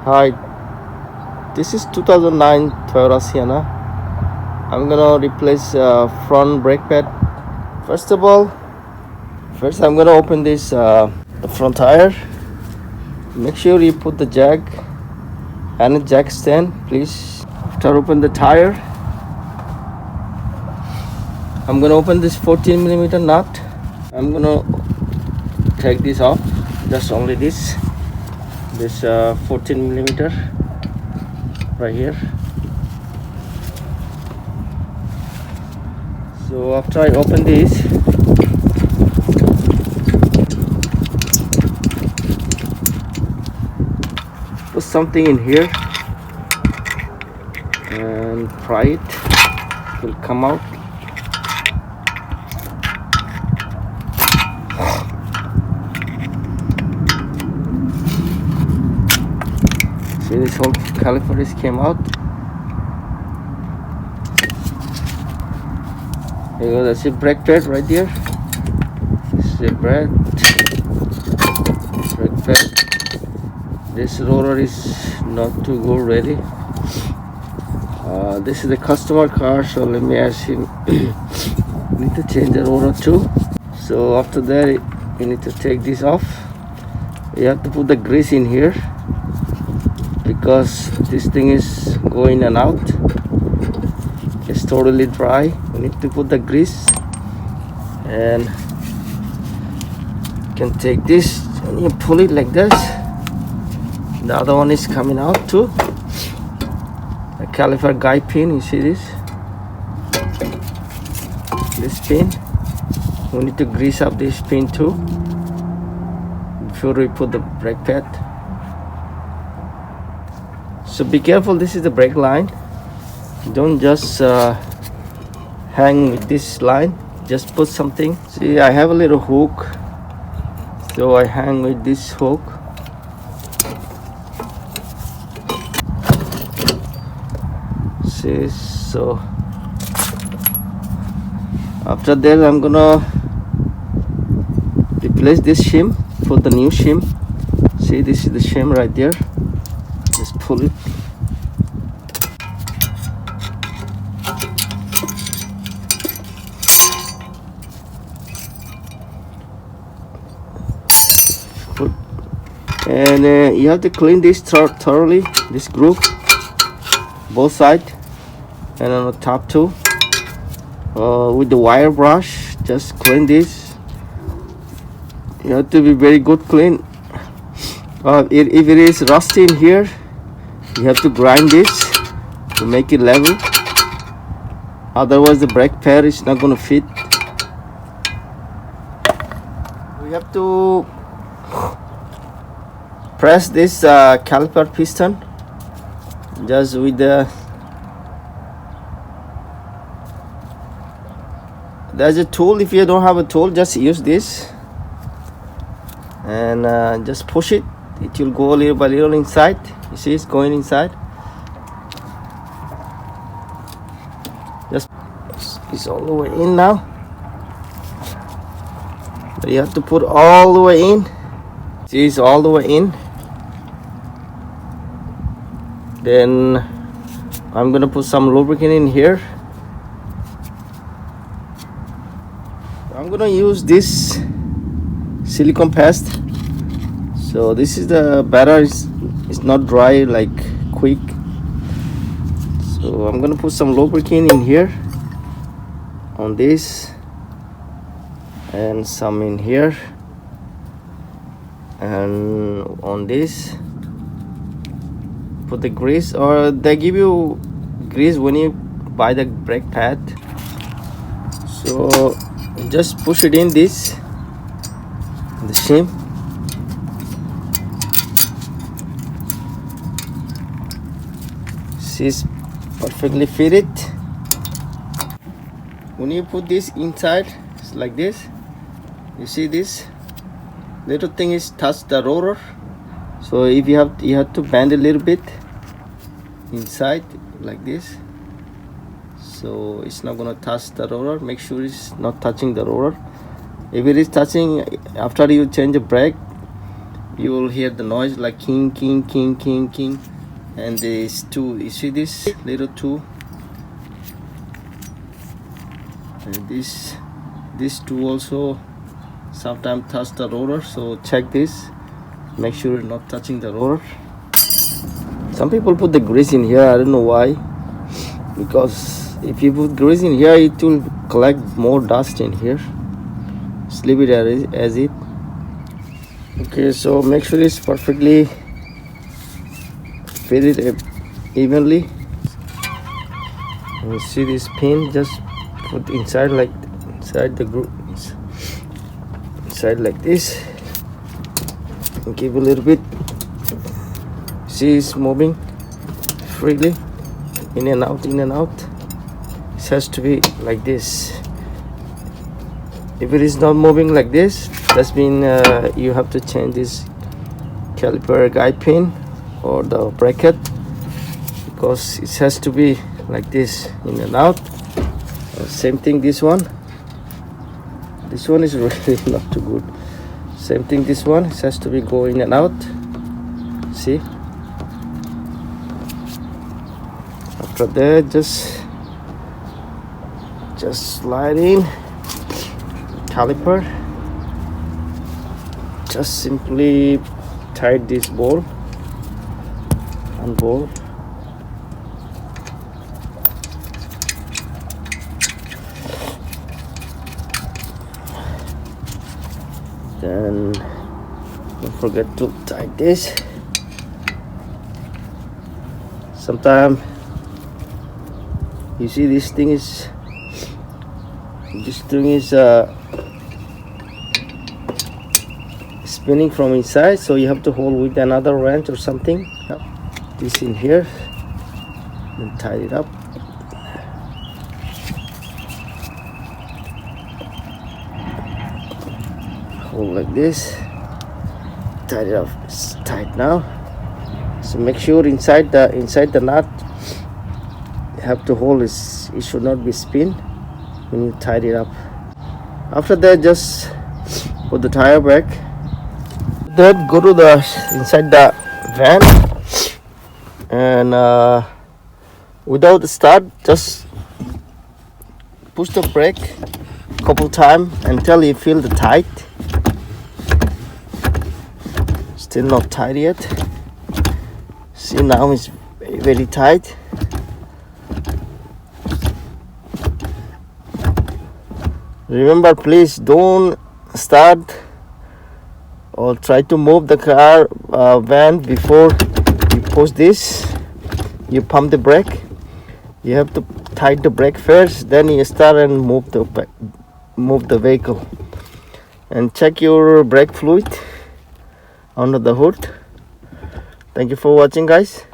Hi, this is 2009 Toyota Sienna. I'm gonna replace front brake pad. First of all, I'm gonna open this the front tire. Make sure you put the jack and the jack stand, please. After open the tire, I'm gonna open this 14mm nut. I'm gonna take this off. Just only this 14mm right here. So after I open this, put something in here and pry it. It will come out. See, this whole caliper is came out. Here you go, that's a brake pad right there. This is a brake pad. This rotor is not too good ready. This is the customer car, so let me ask him. Need to change the rotor too. So after that, you need to take this off. You have to put the grease in here because this thing is going in and out. It's totally dry. You need to put the grease, and you can take this and you pull it like this. The other one is coming out too. The caliper guide pin, you see this pin. We need to grease up this pin too before we put the brake pad. So be careful, this is the brake line. Don't just hang with this line, just put something. See, I have a little hook, so I hang with this hook. See, so after that I'm gonna replace this shim, put the new shim. See, this is the shim right there. Just pull it. And you have to clean this thoroughly, this groove, both sides, and on the top too, with the wire brush. Just clean this. You have to be very good clean. If it is rusty in here, you have to grind this to make it level. Otherwise the brake pad is not going to fit. We have to press this caliper piston just with there's a tool. If you don't have a tool, just use this and just push it. It will go little by little inside. You see, it's going inside. Just it's all the way in now. But you have to put all the way in. See, it's all the way in. Then I'm gonna put some lubricant in here. I'm gonna use this silicone paste. So this is the batter. It's not dry like quick. So I'm gonna put some lubricant in here on this, and some in here, and on this. Put the grease, or they give you grease when you buy the brake pad. So just push it in this, the shim. See, it's perfectly fitted. When you put this inside, it's like this. You see this little thing is touch the rotor. So if you have to bend a little bit inside like this, so it's not gonna touch the rotor. Make sure it's not touching the rotor. If it is touching, after you change the brake, you will hear the noise like king, king, king, king, king. And these two, you see this little two, and these two also sometimes touch the rotor, so check this, make sure you're not touching the rotor. Some people put the grease in here, I don't know why, because if you put grease in here it will collect more dust in here. Just leave it as it. Okay, so make sure it's perfectly fit it evenly. And you see this pin, just put inside like inside the groove, inside like this, and give a little bit. See, it's moving freely in and out, in and out. It has to be like this. If it is not moving like this, that's mean you have to change this caliper guide pin or the bracket, because it has to be like this, in and out. Same thing this one is really not too good. Same thing this one, it has to be go in and out. See, after that just slide in caliper, just simply tight this ball and ball. Then don't forget to tighten this. Sometimes you see this thing is spinning from inside, so you have to hold with another wrench or something. This in here and tie it up. Hold like this, tie it up. It's tight now. So make sure inside the nut you have to hold it should not be spin when you tie it up. After that, just put the tire back. Then go to the inside the van, and without the start, just push the brake a couple times until you feel the tight. Still not tight yet. See, now it's very tight. Remember, please don't start or try to move the car van before you push this. You pump the brake. You have to tighten the brake first, then you start and move the vehicle. And check your brake fluid under the hood. Thank you for watching, guys.